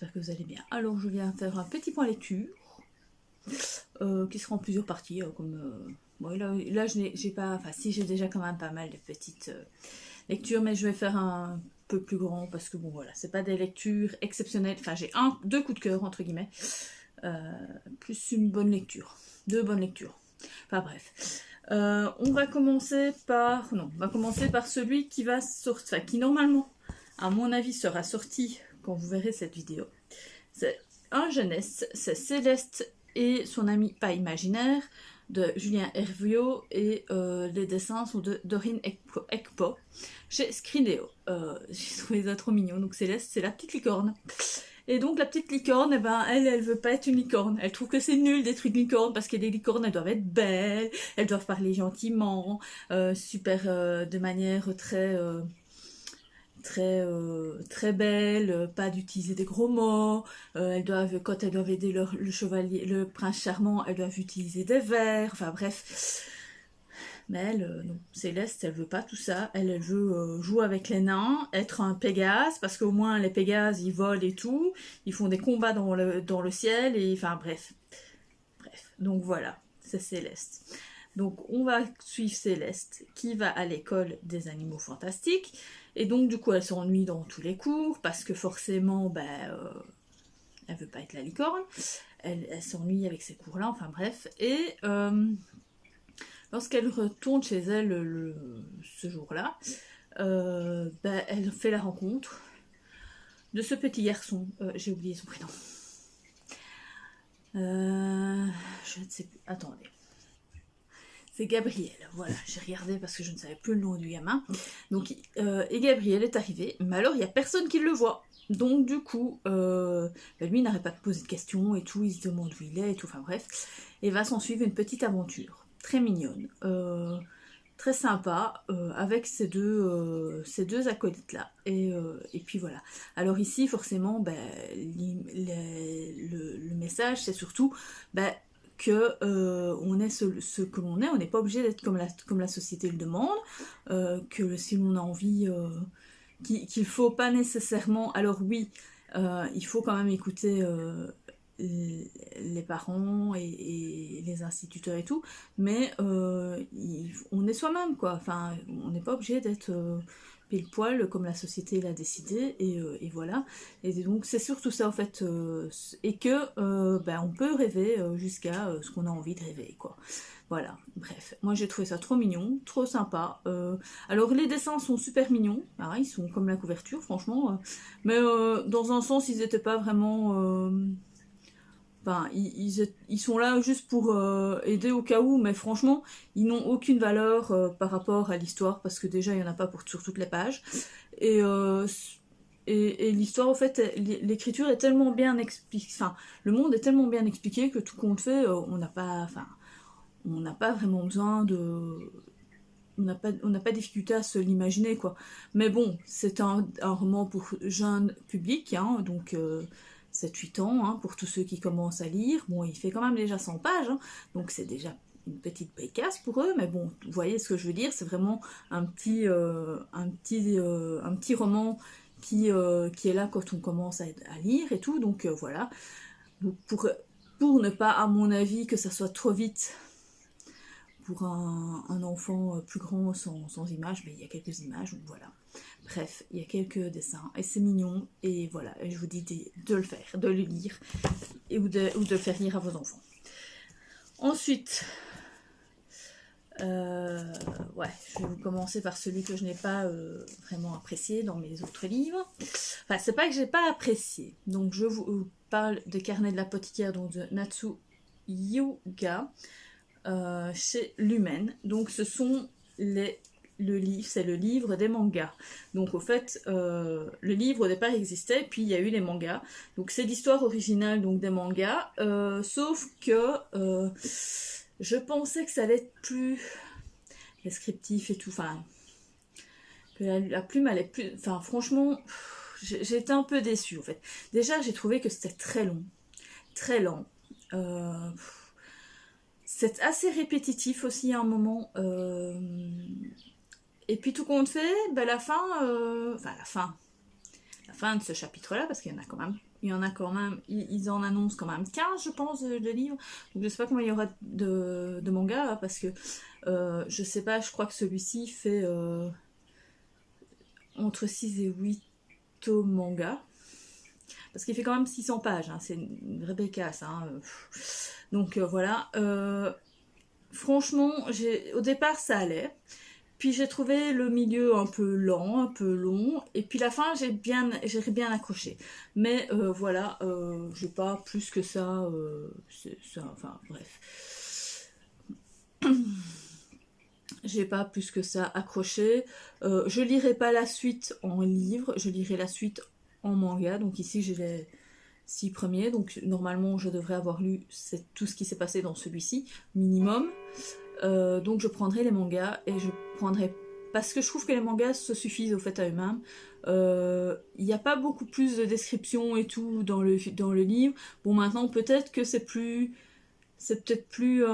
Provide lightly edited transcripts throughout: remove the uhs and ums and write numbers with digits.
j'espère que vous allez bien. Alors je viens faire un petit point lecture, qui sera en plusieurs parties, bon, là j'ai pas, enfin si j'ai déjà quand même pas mal de petites lectures, mais je vais faire un peu plus grand, parce que bon voilà, c'est pas des lectures exceptionnelles, enfin j'ai deux coups de cœur entre guillemets, plus une bonne lecture, deux bonnes lectures, enfin bref. On va commencer par celui qui va sortir, enfin, qui normalement, à mon avis, sera sorti quand vous verrez cette vidéo. C'est un jeunesse, c'est Céleste et son ami pas imaginaire de Julien Herviot, et les dessins sont de Dorine Ekpo chez Scrinéo. J'ai trouvé ça trop mignon. Donc Céleste, c'est la petite licorne. Et donc la petite licorne, eh ben, elle veut pas être une licorne. Elle trouve que c'est nul d'être une licorne, parce que les licornes, elles doivent être belles, elles doivent parler gentiment, de manière très belle, pas d'utiliser des gros mots. Quand elles doivent aider le chevalier, le prince charmant, elles doivent utiliser des vers. Enfin bref. Mais elle, non, Céleste, elle veut pas tout ça. Elle veut jouer avec les nains, être un Pégase, parce qu'au moins les Pégases, ils volent et tout. Ils font des combats dans le ciel, et enfin bref. Donc voilà, c'est Céleste. Donc on va suivre Céleste, qui va à l'école des animaux fantastiques. Et donc du coup, elle s'ennuie dans tous les cours, parce que forcément, elle veut pas être la licorne. Elle s'ennuie avec ces cours-là, enfin bref. Et lorsqu'elle retourne chez elle ce jour-là, elle fait la rencontre de ce petit garçon. J'ai oublié son prénom. Je ne sais plus. Attendez. C'est Gabriel. Voilà, j'ai regardé parce que je ne savais plus le nom du gamin. Donc, et Gabriel est arrivé, mais alors il n'y a personne qui le voit. Donc du coup, lui il n'arrête pas de poser de questions et tout, il se demande où il est et tout, enfin bref. Et va s'en suivre une petite aventure, très mignonne, très sympa, avec ces deux acolytes-là. Et puis voilà. Alors ici, forcément, le message, c'est surtout que on est ce que l'on est, on n'est pas obligé d'être comme la société le demande, que si l'on a envie, qu'il faut pas nécessairement, alors oui, il faut quand même écouter les parents et les instituteurs et tout, mais on est soi-même, quoi. Enfin, on n'est pas obligé d'être pile poil comme la société l'a décidé, et voilà. Et donc c'est surtout ça en fait, et que on peut rêver jusqu'à ce qu'on a envie de rêver, quoi. Voilà, bref, moi j'ai trouvé ça trop mignon, trop sympa. Alors les dessins sont super mignons, ils sont comme la couverture, franchement, mais dans un sens ils n'étaient pas vraiment... Enfin, ils sont là juste pour aider au cas où, mais franchement, ils n'ont aucune valeur par rapport à l'histoire, parce que déjà, il n'y en a pas sur toutes les pages. Et l'histoire, en fait, l'écriture est tellement bien expliquée, enfin, le monde est tellement bien expliqué que tout compte fait, on n'a pas vraiment besoin de... On n'a pas de difficulté à se l'imaginer, quoi. Mais bon, c'est un roman pour jeune public, donc... 7-8 ans, pour tous ceux qui commencent à lire. Bon, il fait quand même déjà 100 pages, donc c'est déjà une petite bécasse pour eux, mais bon, vous voyez ce que je veux dire, c'est vraiment un petit roman qui est là quand on commence à lire et tout, donc voilà. Donc, pour ne pas, à mon avis, que ça soit trop vite pour un enfant plus grand sans images, mais il y a quelques images, donc voilà. Bref, il y a quelques dessins, et c'est mignon, et voilà, et je vous dis de le faire, de le lire, ou de le faire lire à vos enfants. Ensuite, je vais vous commencer par celui que je n'ai pas vraiment apprécié dans mes autres livres. Enfin, c'est pas que j'ai pas apprécié, donc je vous parle de Carnet de l'apothicaire, donc de Natsu Hyuga, chez Lumen. Donc ce sont c'est le livre des mangas. Donc au fait, le livre au départ existait, puis il y a eu les mangas. Donc c'est l'histoire originale donc des mangas, sauf que je pensais que ça allait être plus descriptif et tout. Enfin, que la plume allait plus. Enfin, franchement, j'étais un peu déçue en fait. Déjà, j'ai trouvé que c'était très long, très lent. C'est assez répétitif aussi à un moment. Et puis tout compte fait, la fin de ce chapitre-là, parce qu'il y en a quand même il y en a quand même, ils en annoncent quand même 15 je pense de livres, donc je sais pas combien il y aura de mangas, hein, parce que je sais pas, je crois que celui-ci fait entre 6 et 8 tomes manga, parce qu'il fait quand même 600 pages, hein, c'est une vraie bécasse, hein, donc voilà, franchement, au départ ça allait, puis j'ai trouvé le milieu un peu lent, un peu long, et puis la fin j'ai bien accroché. Mais voilà, j'ai pas plus que ça, enfin bref. J'ai pas plus que ça accroché. Je lirai pas la suite en livre, je lirai la suite en manga. Donc ici j'ai les 6 premiers, donc normalement je devrais avoir lu tout ce qui s'est passé dans celui-ci, minimum. Donc je prendrai les mangas et je prendrai... Parce que je trouve que les mangas se suffisent au fait à eux-mêmes. Il n'y a pas beaucoup plus de descriptions et tout dans le livre. Bon, maintenant peut-être que c'est peut-être plus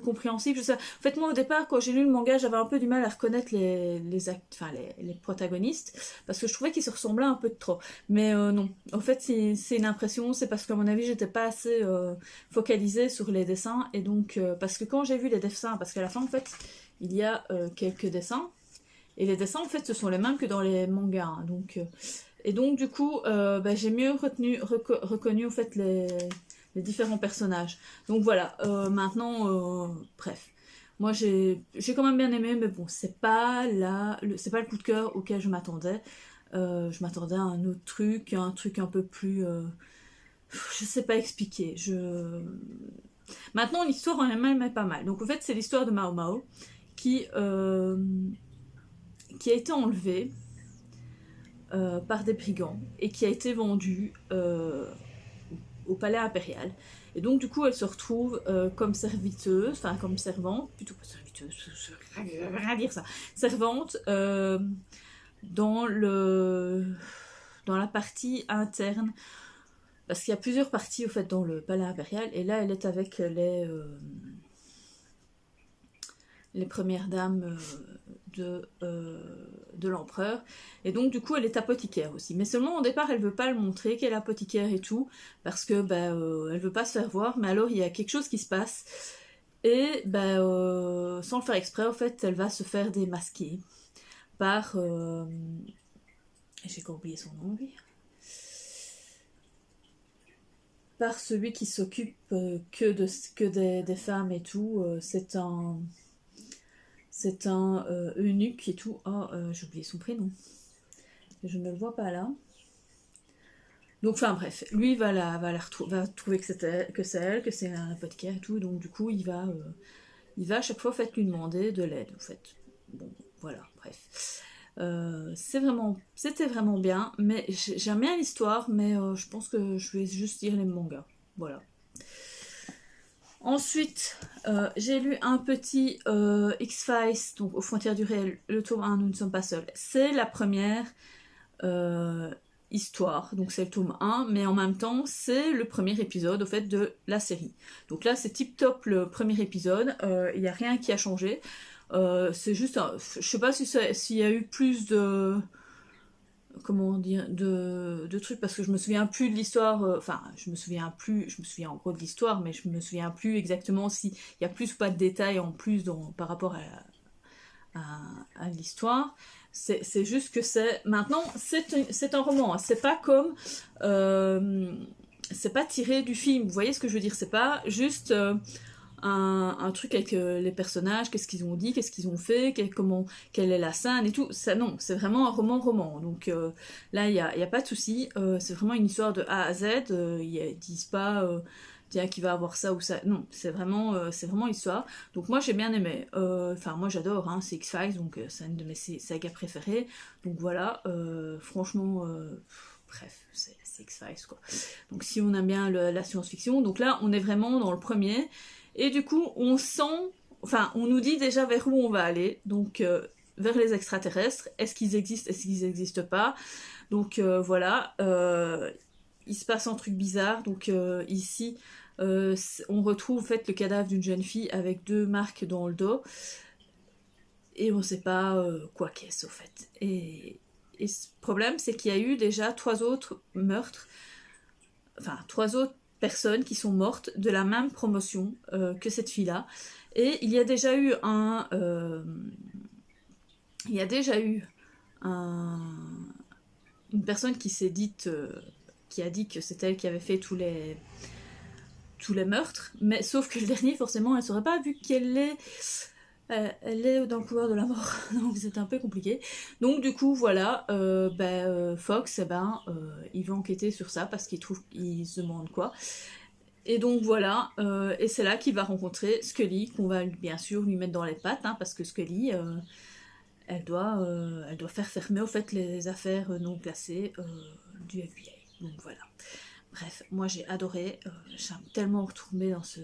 compréhensible. Je sais. En fait, moi au départ, quand j'ai lu le manga, j'avais un peu du mal à reconnaître les protagonistes, parce que je trouvais qu'ils se ressemblaient un peu de trop. Mais non, en fait c'est une impression, c'est parce qu'à mon avis j'étais pas assez focalisée sur les dessins, et donc parce que quand j'ai vu les dessins, parce qu'à la fin en fait il y a quelques dessins, et les dessins en fait ce sont les mêmes que dans les mangas, hein, donc et donc du coup j'ai mieux reconnu en fait les différents personnages. Donc voilà, maintenant, bref. Moi j'ai quand même bien aimé, mais bon, c'est pas le coup de cœur auquel je m'attendais. Je m'attendais à un autre truc, un truc un peu plus... je sais pas expliquer. Maintenant, l'histoire en elle-même est pas mal. Donc en fait, c'est l'histoire de Mao Mao qui a été enlevé par des brigands et qui a été vendu au palais impérial. Et donc du coup elle se retrouve comme serviteuse, enfin comme servante, plutôt pas serviteuse, rien à dire ça, servante dans la partie interne, parce qu'il y a plusieurs parties au fait dans le palais impérial, et là elle est avec les premières dames de l'empereur, et donc du coup elle est apothicaire aussi, mais seulement au départ elle veut pas le montrer qu'elle est apothicaire et tout, parce que elle veut pas se faire voir, mais alors il y a quelque chose qui se passe, et sans le faire exprès en fait elle va se faire démasquer par j'ai oublié son nom lui, par celui qui s'occupe que des femmes et tout, c'est un eunuque et tout. Oh, j'ai oublié son prénom. Je ne le vois pas là. Donc, enfin bref, lui va trouver que c'est elle, que c'est un apothicaire et tout. Donc, du coup, il va à chaque fois lui demander de l'aide, en fait. Bon, voilà, bref. C'était vraiment bien, mais j'aime bien l'histoire, mais je pense que je vais juste lire les mangas. Voilà. Ensuite, j'ai lu un petit X-Files, donc aux frontières du réel, le tome 1, Nous ne sommes pas seuls. C'est la première histoire, donc c'est le tome 1, mais en même temps, c'est le premier épisode au fait de la série. Donc là, c'est tip top le premier épisode, il n'y a rien qui a changé. C'est juste, je sais pas s'il y a eu plus de... comment dire, de trucs, parce que je me souviens plus de l'histoire, je me souviens en gros de l'histoire, mais je me souviens plus exactement s'il y a plus ou pas de détails en plus par rapport à l'histoire. C'est juste que maintenant c'est un roman, hein. C'est pas comme c'est pas tiré du film, vous voyez ce que je veux dire, c'est pas juste un truc avec les personnages, qu'est-ce qu'ils ont dit, qu'est-ce qu'ils ont fait, quelle est la scène et tout. Ça, non, c'est vraiment un roman. Donc là, il y a pas de souci. C'est vraiment une histoire de A à Z. Ils disent pas tiens, qui va avoir ça ou ça. Non, c'est vraiment l'histoire. Donc moi, j'ai bien aimé. Enfin, moi, j'adore. Hein, c'est X-Files, donc c'est une de mes sagas préférées. Donc voilà, franchement... bref, c'est X-Files quoi. Donc si on aime bien la science-fiction, donc là on est vraiment dans le premier, et du coup on nous dit déjà vers où on va aller, donc vers les extraterrestres. Est-ce qu'ils n'existent pas? Donc voilà, il se passe un truc bizarre, donc ici on retrouve en fait le cadavre d'une jeune fille avec 2 marques dans le dos, et on sait pas quoi qu'est-ce au fait. Et et ce problème, c'est qu'il y a eu déjà 3 autres meurtres, enfin 3 autres personnes qui sont mortes de la même promotion que cette fille-là. Et il y a déjà eu une personne qui s'est dite, qui a dit que c'est elle qui avait fait tous les meurtres, mais sauf que le dernier, forcément, elle ne saurait pas, vu qu'elle est dans le couloir de la mort, donc c'est un peu compliqué. Donc du coup, voilà, Fox, il va enquêter sur ça parce qu'il se demande quoi. Et donc voilà, et c'est là qu'il va rencontrer Scully, qu'on va bien sûr lui mettre dans les pattes, hein, parce que Scully, elle doit faire fermer au fait les affaires non classées du FBI. Donc voilà. Bref, moi j'ai adoré, j'aime tellement retourner dans ce...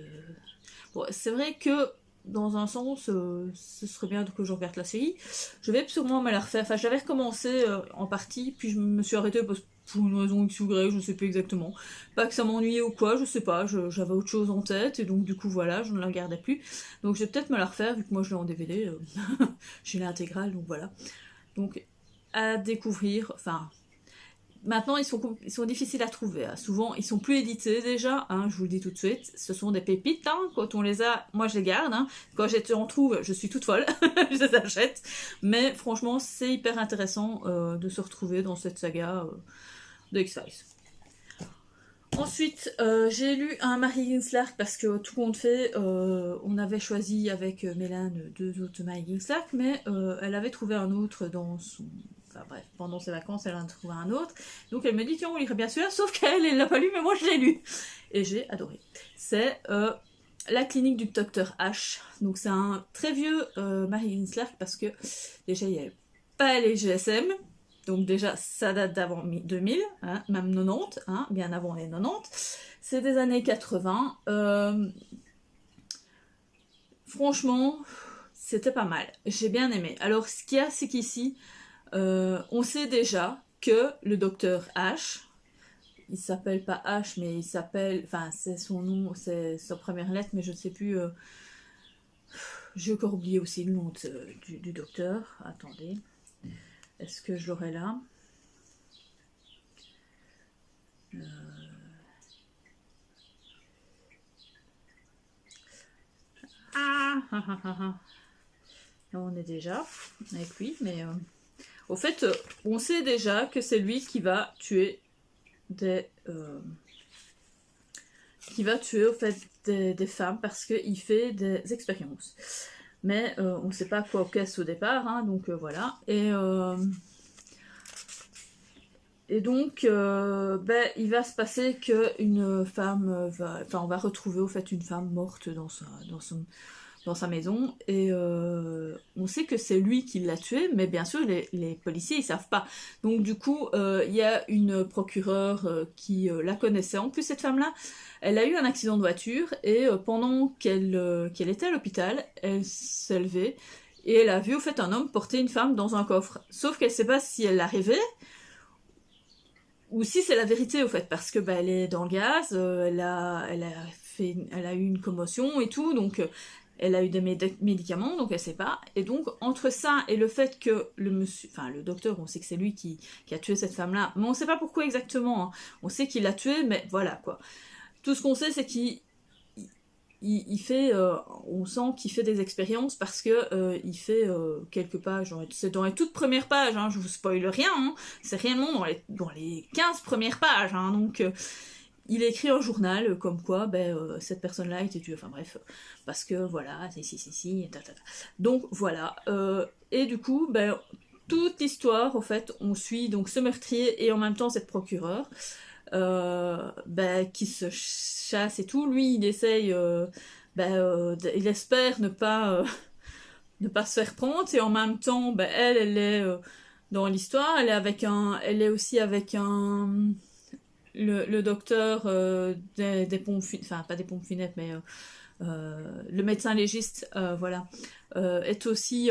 Bon, c'est vrai que dans un sens, ce serait bien que je regarde la série. Je vais sûrement me la refaire. Enfin, j'avais recommencé en partie, puis je me suis arrêtée pour une raison X ou Y, je ne sais plus exactement. Pas que ça m'ennuyait ou quoi, je sais pas, j'avais autre chose en tête, et donc du coup voilà, je ne la regardais plus. Donc je vais peut-être me la refaire, vu que moi je l'ai en DVD, j'ai l'intégrale, donc voilà. Donc à découvrir, enfin... Maintenant, ils sont difficiles à trouver. Hein. Souvent, ils sont plus édités déjà. Hein, je vous le dis tout de suite. Ce sont des pépites. Hein. Quand on les a, moi je les garde. Hein. Quand j'en trouve, je suis toute folle. Je les achète. Mais franchement, c'est hyper intéressant de se retrouver dans cette saga de X-Files. Ensuite, j'ai lu un Mary Ginslark parce que tout compte fait, on avait choisi avec Mélane 2 autres Mary Ginslark, mais elle avait trouvé un autre dans son... Enfin bref, pendant ses vacances, elle en a trouvé un autre. Donc elle me dit, tiens, on lirait bien celui-là, sauf qu'elle, elle l'a pas lu, mais moi je l'ai lu. Et j'ai adoré. C'est La clinique du docteur H. Donc c'est un très vieux Mary Ginslark parce que déjà, il n'y avait pas les GSM. Donc déjà, ça date d'avant 2000, hein, même 90, hein, bien avant les 90. C'est des années 80. Franchement, c'était pas mal. J'ai bien aimé. Alors, ce qu'il y a, c'est qu'ici, on sait déjà que le docteur H, il s'appelle pas H, mais il s'appelle... Enfin, c'est son nom, c'est sa première lettre, mais je ne sais plus... J'ai encore oublié aussi le nom du docteur. Attendez. Est-ce que je l'aurai là? Là, on est déjà avec lui, mais au fait, on sait déjà que c'est lui qui va tuer au fait des femmes parce qu'il fait des expériences. Mais on ne sait pas quoi qu'est-ce au départ, hein, donc voilà. Et donc, il va se passer qu'une femme on va retrouver au fait une femme morte dans sa maison, et on sait que c'est lui qui l'a tuée, mais bien sûr les policiers ils savent pas. Donc du coup, il y a une procureure qui la connaissait. En plus, cette femme-là, elle a eu un accident de voiture, et pendant qu'elle était à l'hôpital, elle s'est levée et elle a vu au fait un homme porter une femme dans un coffre. Sauf qu'elle sait pas si elle l'a rêvé ou si c'est la vérité au fait, parce que elle est dans le gaz, elle a eu une commotion et tout, donc elle a eu des médicaments, donc elle sait pas. Et donc entre ça et le fait que le docteur, on sait que c'est lui qui a tué cette femme-là, mais on sait pas pourquoi exactement. Hein. On sait qu'il l'a tuée, mais voilà quoi. Tout ce qu'on sait, c'est qu'il fait, on sent qu'il fait des expériences parce que il fait quelques pages, c'est dans les toutes premières pages, hein, je vous spoile rien, hein, c'est réellement dans les 15 premières pages, hein, donc il écrit un journal comme quoi cette personne-là a été tuée, enfin bref, parce que voilà, si, donc voilà, et du coup, toute l'histoire, en fait, on suit donc ce meurtrier et en même temps cette procureure, qui se chasse et tout. Lui, il essaye, il espère ne pas se faire prendre, et en même temps, elle est dans l'histoire, elle est aussi avec le docteur des pompes, enfin pas des pompes funèbres, mais le médecin légiste, voilà, est aussi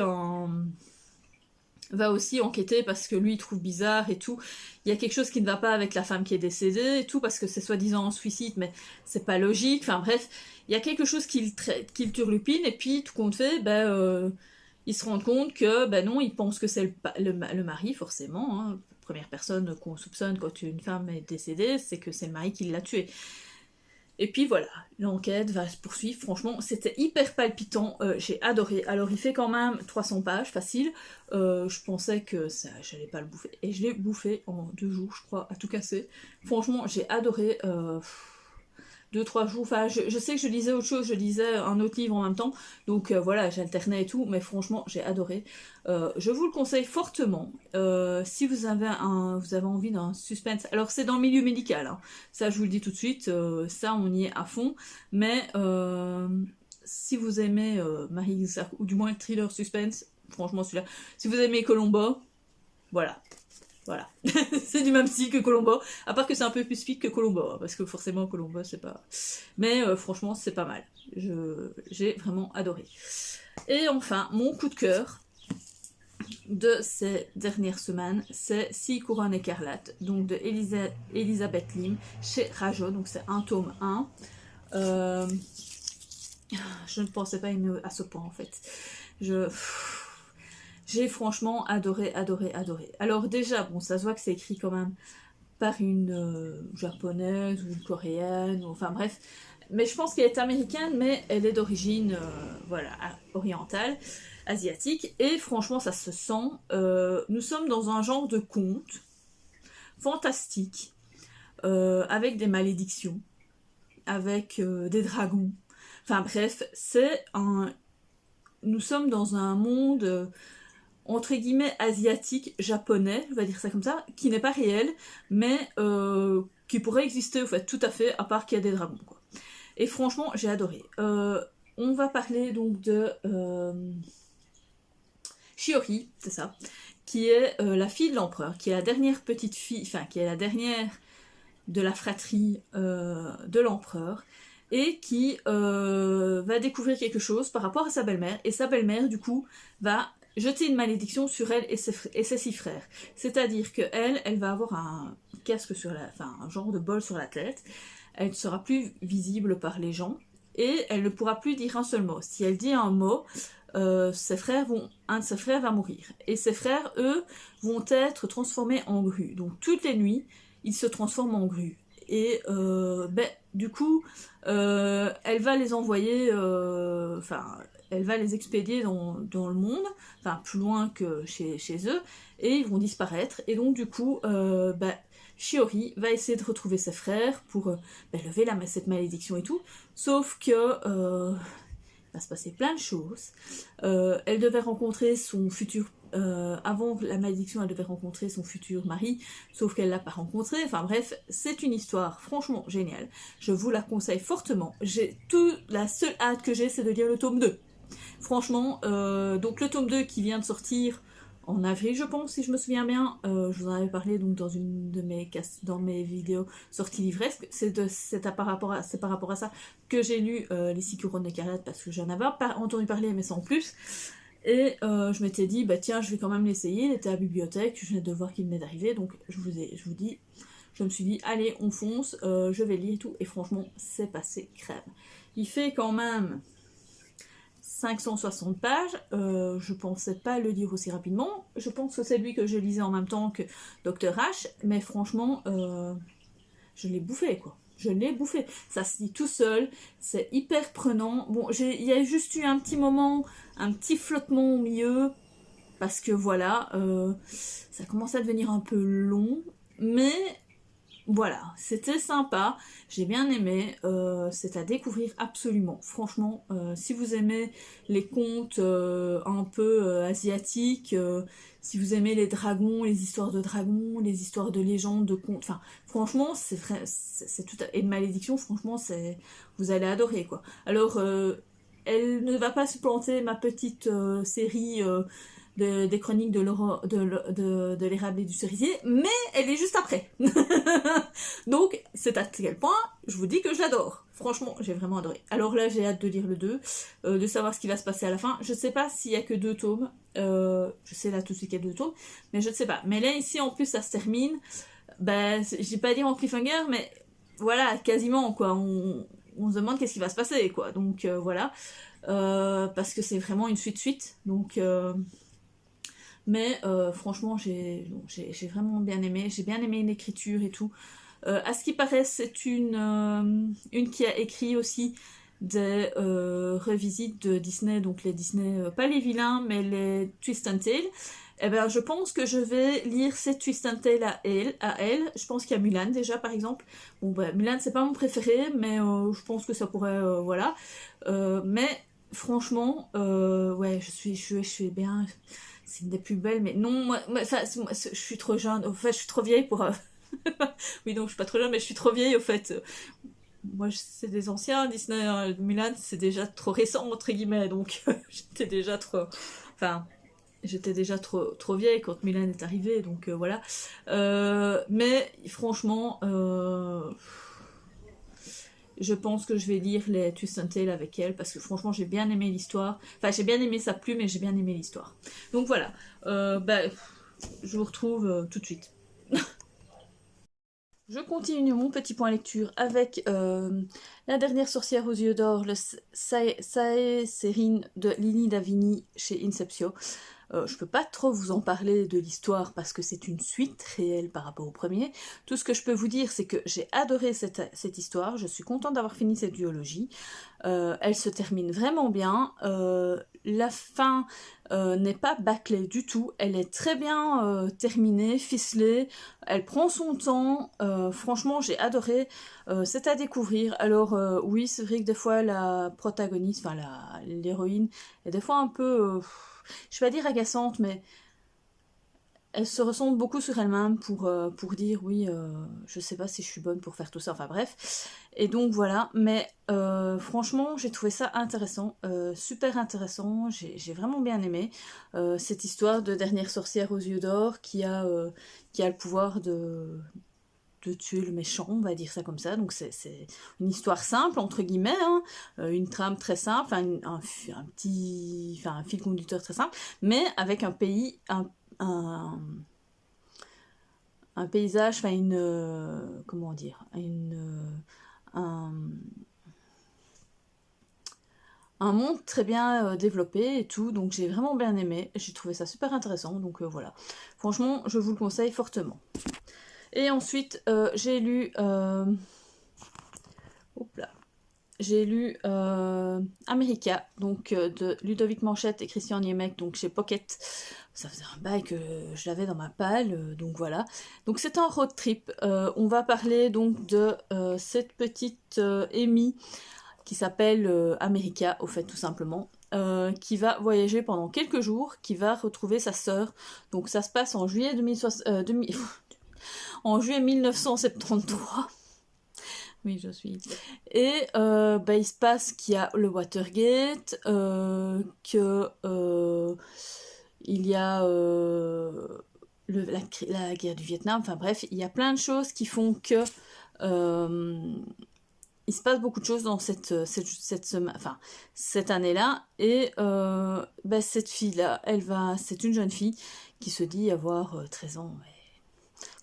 va aussi enquêter parce que lui il trouve bizarre et tout. Il y a quelque chose qui ne va pas avec la femme qui est décédée et tout, parce que c'est soi-disant un suicide, mais c'est pas logique. Enfin bref, il y a quelque chose qui le turlupine, et puis tout compte fait, ils se rendent compte que, ben non, ils pensent que c'est le mari, forcément. Hein. Première personne qu'on soupçonne quand une femme est décédée, c'est que c'est le mari qui l'a tuée. Et puis voilà, l'enquête va se poursuivre. Franchement, c'était hyper palpitant. J'ai adoré. Alors, il fait quand même 300 pages, facile. Je pensais que ça, j'allais pas le bouffer. Et je l'ai bouffé en 2 jours, je crois, à tout casser. Franchement, j'ai adoré. 2-3 jours, enfin je sais que je lisais autre chose, je lisais un autre livre en même temps, donc voilà, j'alternais et tout, mais franchement j'ai adoré. Je vous le conseille fortement, si vous avez envie d'un suspense, alors c'est dans le milieu médical, hein. Ça je vous le dis tout de suite, ça on y est à fond, mais si vous aimez Marie Sark, ou du moins le thriller suspense, franchement celui-là, si vous aimez Columbo, voilà. Voilà, c'est du même style que Columbo, à part que c'est un peu plus speed que Columbo, hein, parce que forcément Columbo c'est pas... Mais franchement c'est pas mal, j'ai vraiment adoré. Et enfin, mon coup de cœur de ces dernières semaines, c'est 6 couronnes écarlates, donc de Elizabeth Lim, chez Rajo, donc c'est un tome 1. Je ne pensais pas aimer à ce point en fait. J'ai franchement adoré. Alors déjà, bon, ça se voit que c'est écrit quand même par une japonaise ou une coréenne, ou, enfin bref. Mais je pense qu'elle est américaine, mais elle est d'origine, voilà, orientale, asiatique. Et franchement, ça se sent. Nous sommes dans un genre de conte fantastique, avec des malédictions, avec des dragons. Enfin bref, nous sommes dans un monde... entre guillemets asiatique, japonais, on va dire ça comme ça, qui n'est pas réel, mais qui pourrait exister en fait tout à fait, à part qu'il y a des dragons, quoi. Et franchement, j'ai adoré. On va parler donc de Shiori, c'est ça, qui est la fille de l'empereur, qui est la dernière petite fille, enfin qui est la dernière de la fratrie de l'empereur, et qui va découvrir quelque chose par rapport à sa belle-mère, et sa belle-mère du coup va jeter une malédiction sur elle et ses 6 frères. C'est-à-dire qu'elle va avoir un casque sur un genre de bol sur la tête. Elle ne sera plus visible par les gens et elle ne pourra plus dire un seul mot. Si elle dit un mot, un de ses frères va mourir. Et ses frères, eux, vont être transformés en grues. Donc toutes les nuits, ils se transforment en grues. Et du coup, elle va les envoyer, elle va les expédier dans le monde, enfin plus loin que chez eux, et ils vont disparaître. Et donc du coup, Shiori va essayer de retrouver ses frères pour lever cette malédiction et tout. Sauf que il va se passer plein de choses. Elle devait rencontrer son futur... avant la malédiction, elle devait rencontrer son futur mari, sauf qu'elle ne l'a pas rencontré. Enfin bref, c'est une histoire franchement géniale. Je vous la conseille fortement. La seule hâte que j'ai, c'est de lire le tome 2. Franchement, donc le tome 2 qui vient de sortir en avril, je pense, si je me souviens bien. Je vous en avais parlé donc dans une de mes vidéos sorties livresques. C'est par rapport à ça que j'ai lu les 6 couronnes écarlates, parce que j'en avais pas entendu parler, mais sans plus. Et je m'étais dit, tiens, je vais quand même l'essayer. Il était à la bibliothèque, je venais de voir qu'il venait d'arriver, donc je me suis dit, allez, on fonce, je vais lire et tout. Et franchement, c'est passé crème. Il fait quand même 560 pages, je pensais pas le lire aussi rapidement. Je pense que c'est lui que je lisais en même temps que Dr H, mais franchement, je l'ai bouffé, quoi. Je l'ai bouffé. Ça se lit tout seul, c'est hyper prenant. Bon, il y a juste eu un petit moment, un petit flottement au milieu, parce que voilà, ça commençait à devenir un peu long, mais voilà, c'était sympa, j'ai bien aimé, c'est à découvrir absolument. Franchement, si vous aimez les contes un peu asiatiques, si vous aimez les dragons, les histoires de dragons, les histoires de légendes, de contes, enfin, franchement, c'est vrai, c'est tout et de malédiction, franchement, vous allez adorer, quoi. Alors, elle ne va pas supplanter ma petite série des chroniques de l'érable et du cerisier, mais elle est juste après. Donc, c'est à quel point je vous dis que je l'adore. Franchement, j'ai vraiment adoré. Alors là, j'ai hâte de lire le 2, de savoir ce qui va se passer à la fin. Je sais pas s'il y a que 2 tomes. Je sais là tout de suite qu'il y a 2 tomes, mais je ne sais pas. Mais là, ici, en plus, ça se termine. Je vais pas dire en cliffhanger, mais voilà, quasiment, quoi. On se demande qu'est-ce qui va se passer, quoi. Donc, voilà. parce que c'est vraiment une suite, donc... mais franchement, j'ai vraiment bien aimé. J'ai bien aimé l'écriture et tout. À ce qui paraît, c'est une qui a écrit aussi des revisites de Disney, donc les Disney, pas les vilains, mais les Twist and Tale. Eh ben, je pense que je vais lire ces Twist and Tale à elle. Je pense qu'il y a Mulan déjà, par exemple. Bon, bah, Mulan, c'est pas mon préféré, mais je pense que ça pourrait, voilà. Mais franchement, ouais, je suis bien. C'est une des plus belles, mais non, je suis trop jeune. En fait, je suis trop vieille pour. Oui, non, je suis pas trop jeune, mais je suis trop vieille, au fait. Moi, c'est des anciens Disney. Mulan, c'est déjà trop récent, entre guillemets. Donc, j'étais déjà trop. Enfin, j'étais déjà trop vieille quand Mulan est arrivée. Donc, voilà. Mais, franchement. Je pense que je vais lire les Twist and Tale avec elle parce que franchement j'ai bien aimé l'histoire. Enfin j'ai bien aimé sa plume et j'ai bien aimé l'histoire. Donc voilà, je vous retrouve tout de suite. Je continue mon petit point lecture avec La dernière sorcière aux yeux d'or, le Sae Serine de Lily Davini chez Inceptio. Je peux pas trop vous en parler de l'histoire parce que c'est une suite réelle par rapport au premier. Tout ce que je peux vous dire, c'est que j'ai adoré cette histoire. Je suis contente d'avoir fini cette duologie. Elle se termine vraiment bien. La fin n'est pas bâclée du tout. Elle est très bien terminée, ficelée. Elle prend son temps. Franchement, j'ai adoré. C'est à découvrir. Alors, oui, c'est vrai que des fois, la protagoniste, enfin l'héroïne, est des fois un peu... je vais pas dire agaçante, mais elle se ressent beaucoup sur elle-même pour dire oui, je sais pas si je suis bonne pour faire tout ça, enfin bref. Et donc voilà, mais franchement, j'ai trouvé ça intéressant, super intéressant, j'ai vraiment bien aimé cette histoire de dernière sorcière aux yeux d'or qui a le pouvoir de tuer le méchant, on va dire ça comme ça. Donc c'est une histoire simple, entre guillemets, hein, une trame très simple, un fil conducteur très simple, mais avec un pays, un paysage, enfin comment dire, un monde très bien développé et tout, donc j'ai vraiment bien aimé, j'ai trouvé ça super intéressant, donc voilà. Franchement, je vous le conseille fortement. Et ensuite, j'ai lu... J'ai lu America, donc de Ludovic Manchette et Christian Niemek, donc chez Pocket. Ça faisait un bail que je l'avais dans ma palle, donc voilà. Donc c'est un road trip. On va parler donc de cette petite Amy qui s'appelle America, au fait, tout simplement. Qui va voyager pendant quelques jours, qui va retrouver sa sœur. Donc ça se passe en juillet en juillet 1973. Oui, je suis. Et il se passe qu'il y a le Watergate, que il y a la guerre du Vietnam, enfin bref, il y a plein de choses qui font que il se passe beaucoup de choses dans cette année-là. Et cette fille-là, c'est une jeune fille qui se dit avoir 13 ans.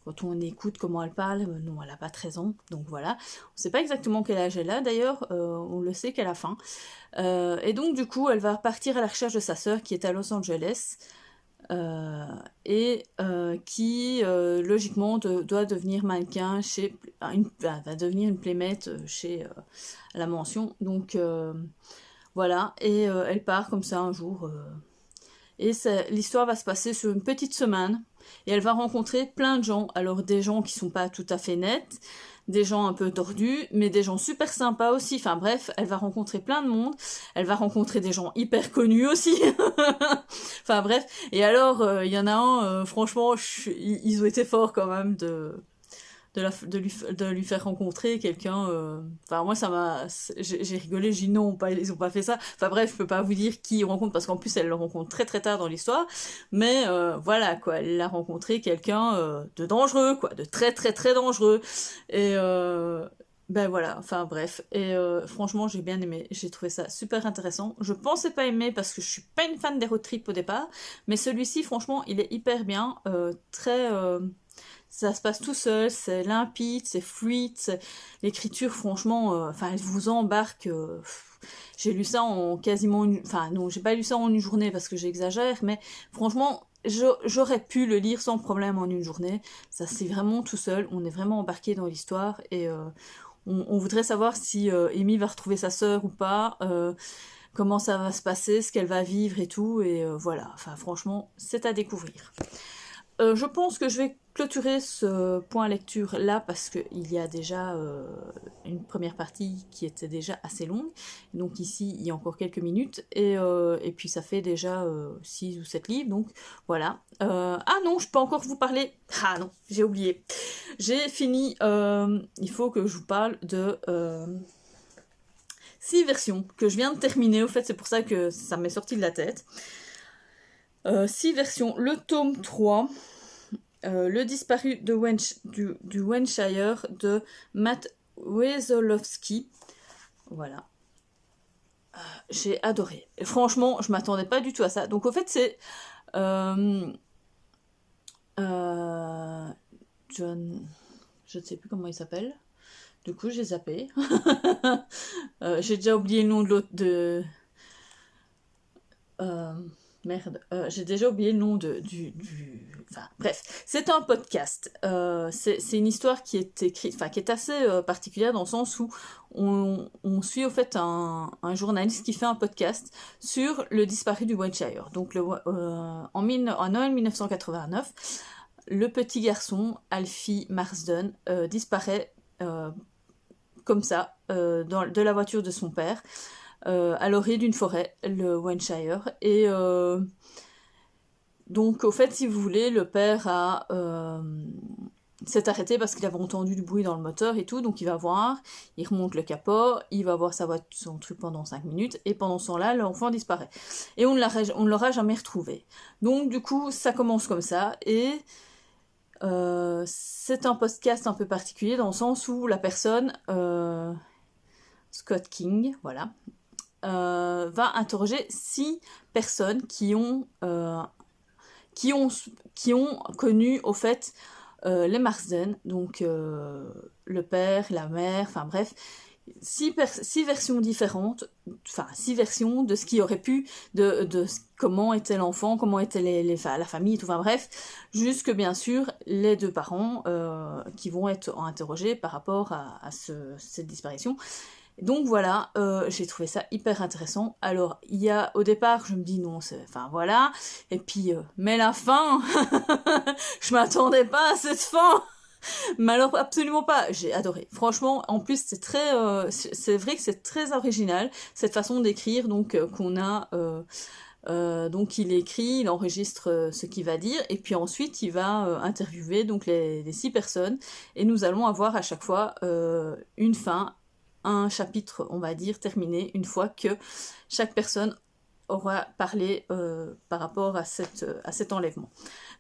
Quand on écoute comment elle parle, non, elle n'a pas 13 ans, donc voilà. On ne sait pas exactement quel âge elle a, d'ailleurs, on le sait qu'elle a faim. Et donc, du coup, elle va partir à la recherche de sa sœur qui est à Los Angeles, et qui, logiquement, doit devenir mannequin va devenir une playmate chez la Mansion. Donc, voilà, et elle part comme ça un jour... Et l'histoire va se passer sur une petite semaine. Et elle va rencontrer plein de gens. Alors des gens qui sont pas tout à fait nets, des gens un peu tordus, mais des gens super sympas aussi. Enfin bref, elle va rencontrer plein de monde. Elle va rencontrer des gens hyper connus aussi. Enfin bref. Et alors, il y en a un, franchement, ils ont été forts quand même de lui faire rencontrer quelqu'un. Enfin, moi, j'ai rigolé, j'ai dit non, ils ont pas fait ça. Enfin, bref, je peux pas vous dire qui ils rencontrent parce qu'en plus, elle le rencontre très très tard dans l'histoire. Mais voilà, quoi, elle a rencontré quelqu'un de dangereux, quoi, de très très très dangereux. Et voilà, enfin bref. Et franchement, j'ai bien aimé. J'ai trouvé ça super intéressant. Je pensais pas aimer parce que je suis pas une fan des road trips au départ. Mais celui-ci, franchement, il est hyper bien. Très. Ça se passe tout seul, c'est limpide, c'est fluide, l'écriture, franchement, elle vous embarque. J'ai lu ça en quasiment enfin non, j'ai pas lu ça en une journée parce que j'exagère, mais franchement, j'aurais pu le lire sans problème en une journée. Ça c'est vraiment tout seul, on est vraiment embarqué dans l'histoire et on voudrait savoir si Amy va retrouver sa sœur ou pas, comment ça va se passer, ce qu'elle va vivre et tout, et voilà, enfin franchement, c'est à découvrir. Je pense que je vais clôturer ce point lecture là parce qu'il y a déjà une première partie qui était déjà assez longue. Donc ici, il y a encore quelques minutes. Et puis ça fait déjà 6 ou 7 livres. Donc voilà. Ah non, je peux encore vous parler. Ah non, j'ai oublié. J'ai fini. Il faut que je vous parle de 6 versions que je viens de terminer. Au fait, c'est pour ça que ça m'est sorti de la tête. 6 versions. Le tome 3. Le disparu de du Wenshire de Matt Wesolowski. Voilà. J'ai adoré. Et franchement, je m'attendais pas du tout à ça. Donc, au fait, c'est John. Je ne sais plus comment il s'appelle. Du coup, j'ai zappé. J'ai déjà oublié le nom de l'autre. Merde, j'ai déjà oublié le nom Enfin, bref, c'est un podcast. C'est une histoire qui est écrite, enfin, qui est assez particulière dans le sens où on suit au fait un journaliste qui fait un podcast sur le disparu du Wiltshire. Donc, en Noël 1989, le petit garçon, Alfie Marsden, disparaît comme ça de la voiture de son père. À l'orée d'une forêt, le Wiltshire. Et donc, au fait, si vous voulez, le père s'est arrêté parce qu'il avait entendu du bruit dans le moteur et tout, donc il va voir, il remonte le capot, il va voir son truc pendant 5 minutes, et pendant ce temps-là, l'enfant disparaît. Et on ne l'aura jamais retrouvé. Donc, du coup, ça commence comme ça, et c'est un podcast un peu particulier dans le sens où la personne, Scott King, voilà, va interroger 6 personnes qui ont connu au fait les Marsden, donc le père, la mère, enfin bref, 6 versions différentes, enfin 6 versions de ce qui aurait pu, comment était l'enfant, comment était la famille, tout, enfin bref, jusque bien sûr les 2 parents qui vont être interrogés par rapport à cette disparition. Donc voilà, j'ai trouvé ça hyper intéressant. Alors, au départ, je me dis non, enfin voilà, et puis, mais la fin, je m'attendais pas à cette fin, mais alors absolument pas, j'ai adoré. Franchement, en plus, c'est vrai que c'est très original, cette façon d'écrire, donc, qu'on a, donc il écrit, il enregistre ce qu'il va dire, et puis ensuite il va interviewer donc les 6 personnes, et nous allons avoir à chaque fois une fin, un chapitre, on va dire, terminé, une fois que chaque personne aura parlé par rapport à cet enlèvement.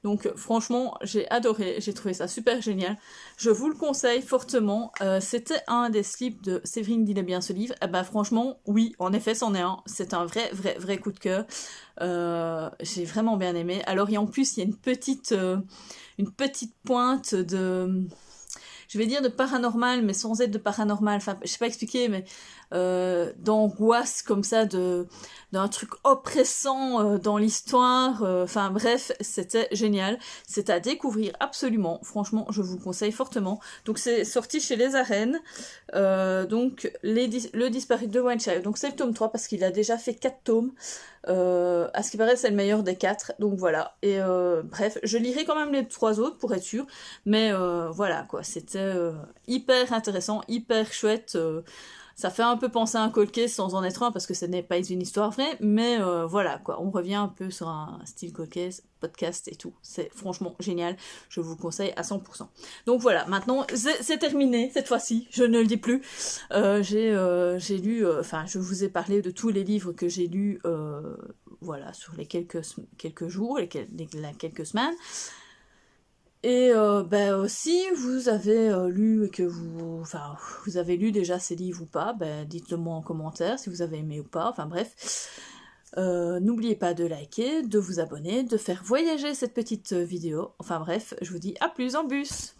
Donc franchement, j'ai adoré, j'ai trouvé ça super génial. Je vous le conseille fortement. C'était un des slips de Séverine Dit bien ce livre. Eh ben franchement, oui, en effet, c'en est un. C'est un vrai coup de cœur. J'ai vraiment bien aimé. Alors, en plus, il y a une petite pointe de... Je vais dire de paranormal, mais sans être de paranormal. Enfin, je sais pas expliquer, mais d'angoisse comme ça, d'un truc oppressant dans l'histoire. Enfin bref, c'était génial. C'est à découvrir absolument. Franchement, je vous le conseille fortement. Donc c'est sorti chez Les Arènes. Donc le disparu de Wiltshire. Donc c'est le tome 3 parce qu'il a déjà fait 4 tomes. À ce qui paraît, c'est le meilleur des 4. Donc voilà. Et bref, je lirai quand même les 3 autres pour être sûre. Mais voilà quoi. C'était hyper intéressant, hyper chouette. Ça fait un peu penser à un cold case sans en être un parce que ce n'est pas une histoire vraie, mais voilà quoi, on revient un peu sur un style cold case, podcast et tout. C'est franchement génial, je vous le conseille à 100%. Donc voilà, maintenant c'est terminé cette fois-ci, je ne le dis plus. J'ai lu, enfin je vous ai parlé de tous les livres que j'ai lus, voilà, sur les quelques jours, les quelques semaines. Et si vous avez lu et que vous avez lu déjà ces livres ou pas, dites-le moi en commentaire si vous avez aimé ou pas, enfin bref. N'oubliez pas de liker, de vous abonner, de faire voyager cette petite vidéo. Enfin bref, je vous dis à plus en bus.